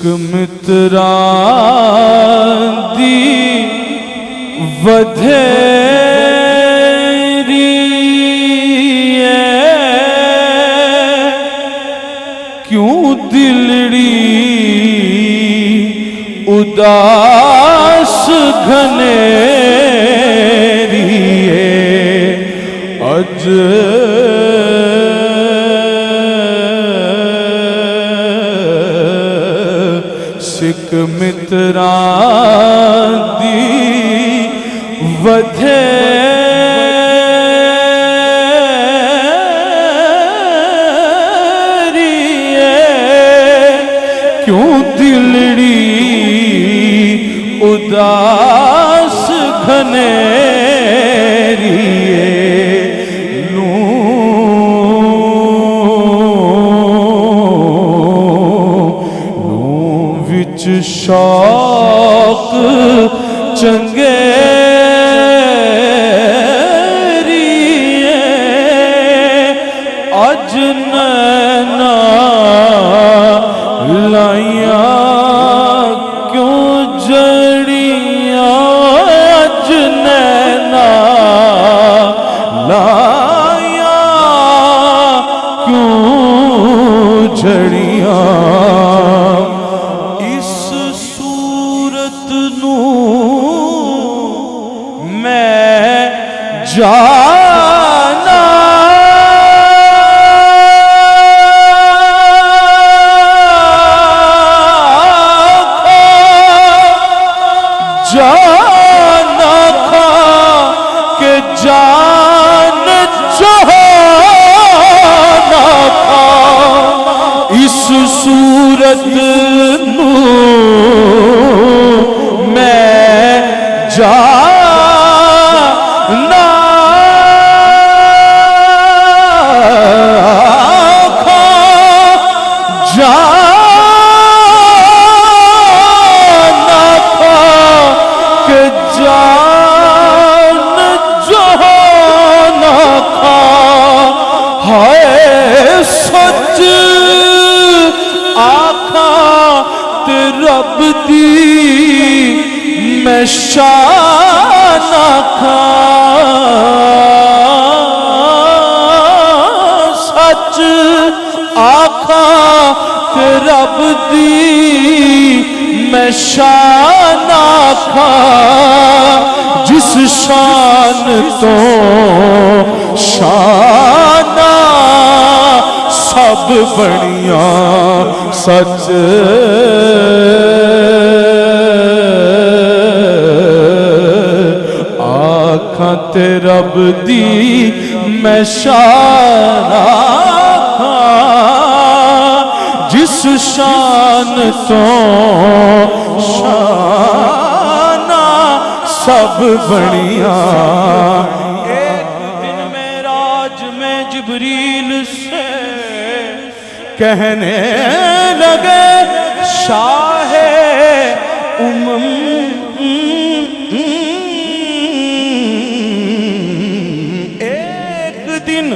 متران دی ودھیری کیوں دلڑی اداس گھنیری اج سکھ متران دی ودھیری کیوں دلڑی اداس گھنیری وچ شوق چنگیری اج نینا لائیاں کیوں جڑیاں اج نینا لائیاں کیوں جڑیاں جانا جانا تھا کہ جان چاہنا تھا اس صورت نو میں جانا رب دی میں شان آکھا سچ آکھا تے رب دی میں شان آکھا جس شان تو شانہ سب بڑیاں سچ آکھاں تے رب دی میں شان آکھاں جس شان تو شانہ سب بڑیاں ایک دن معراج میں جبریل سے کہنے لگے شاہ امم ایک دن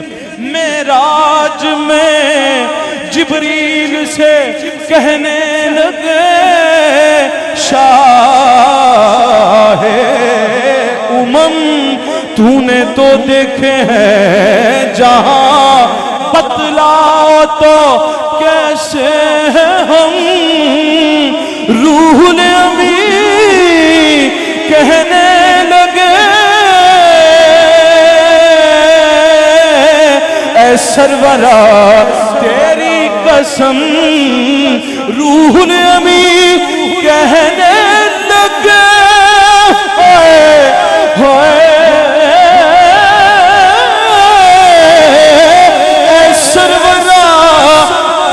معراج میں جبریل سے کہنے لگے شاہ امم تو نے تو دیکھے ہیں جہاں بتلاؤ تو کیسے ہم روح الامین کہنے لگے اے سرورا تیری قسم روح الامین کہنے لگے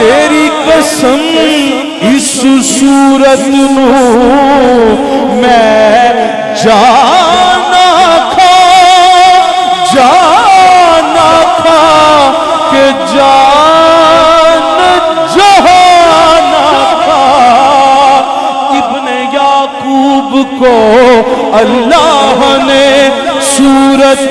تیری قسم اس صورت نو میں جانا تھا کہ جان جہانا تھا ابن یعقوب کو اللہ نے صورت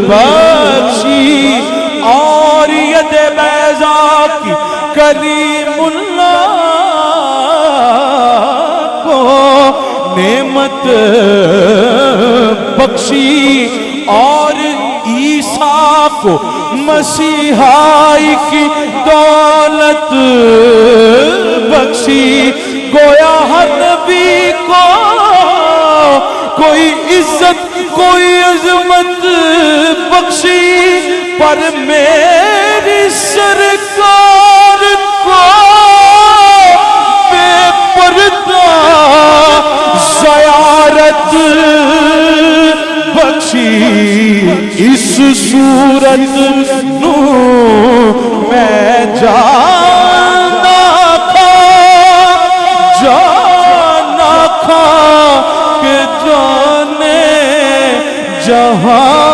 بخشی اور ید بیضا کی کلیم اللہ نعمت بخشی اور عیسیٰ کو مسیحائی کی دولت بخشی گویا ہر نبی کو کوئی عزت کوئی عظمت بخشی پر میری سرکار کو بے پردہ زیارت بخشی اس صورت نو میں جانا کھا کہ جانے جہاں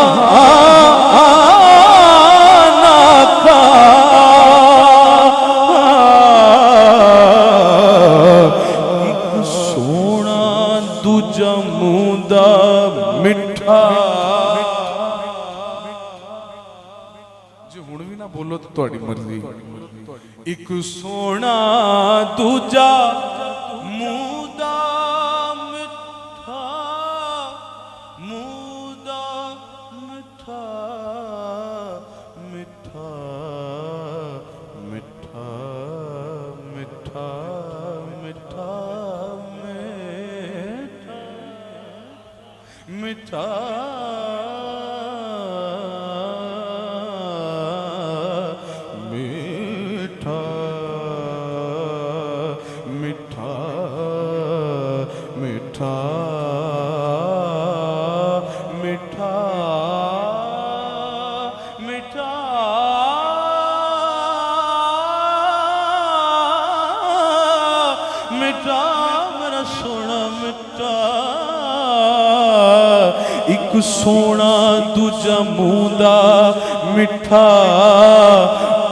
بولو تو تہاڈی مرضی ایک سونا دوجا مودا مٹھا مودا مٹھا مٹھا مٹھا مٹھا مٹھا مٹھا مٹھا ایک سونا دوجا موندا مٹھا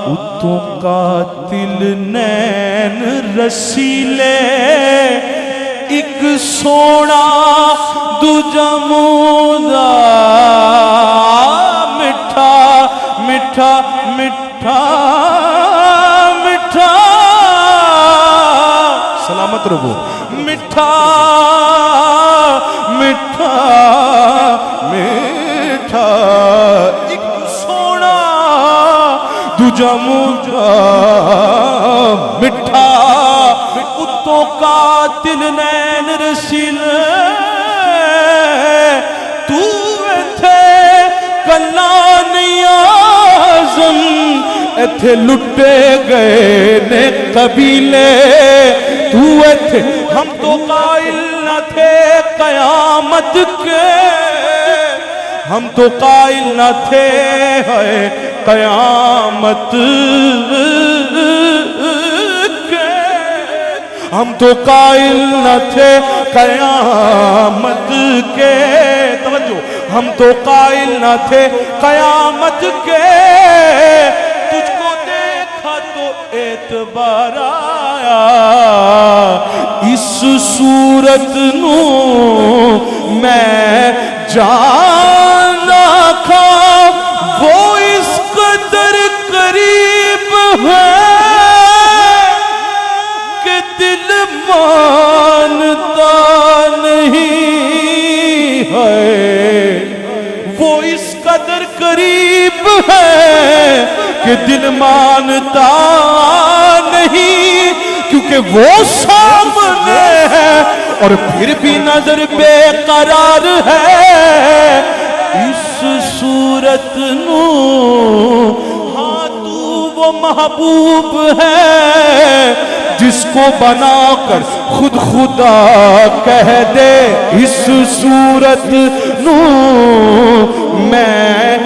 اتوں قاتل نین رسیلے ایک سونا دوجا موندا مٹھا مٹھا مٹھا مٹھا سلامت رہو مٹھا مٹھا میٹھا ایک سونا دوجا موندا مٹھا اتوں قاتل نین رسیلے تو ایتھے کلانی اعظم ایتھے لٹے گئے نے قبیلے تو ایتھے ہم تو قائل نہ تھے قیامت کے ہم تو قائل نہ تھے قیامت کے ہم تو قائل نہ تھے قیامت کے توجہ ہم تو قائل نہ تھے قیامت کے تجھ کو دیکھا تو اعتبار آیا اس صورت نو میں جانا کھا وہ اس قدر قریب ہے کہ دل مانتا نہیں ہے وہ اس قدر قریب ہے کہ دل مانتا نہیں کیونکہ وہ سامنے ہے اور پھر بھی نظر بے قرار ہے اس صورت نو ہاں تو وہ محبوب ہے جس کو بنا کر خود خدا کہہ دے اس صورت نو میں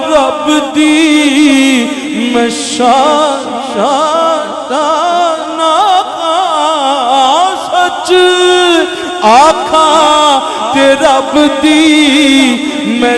رب دی میں سچ آکھا تے رب دی میں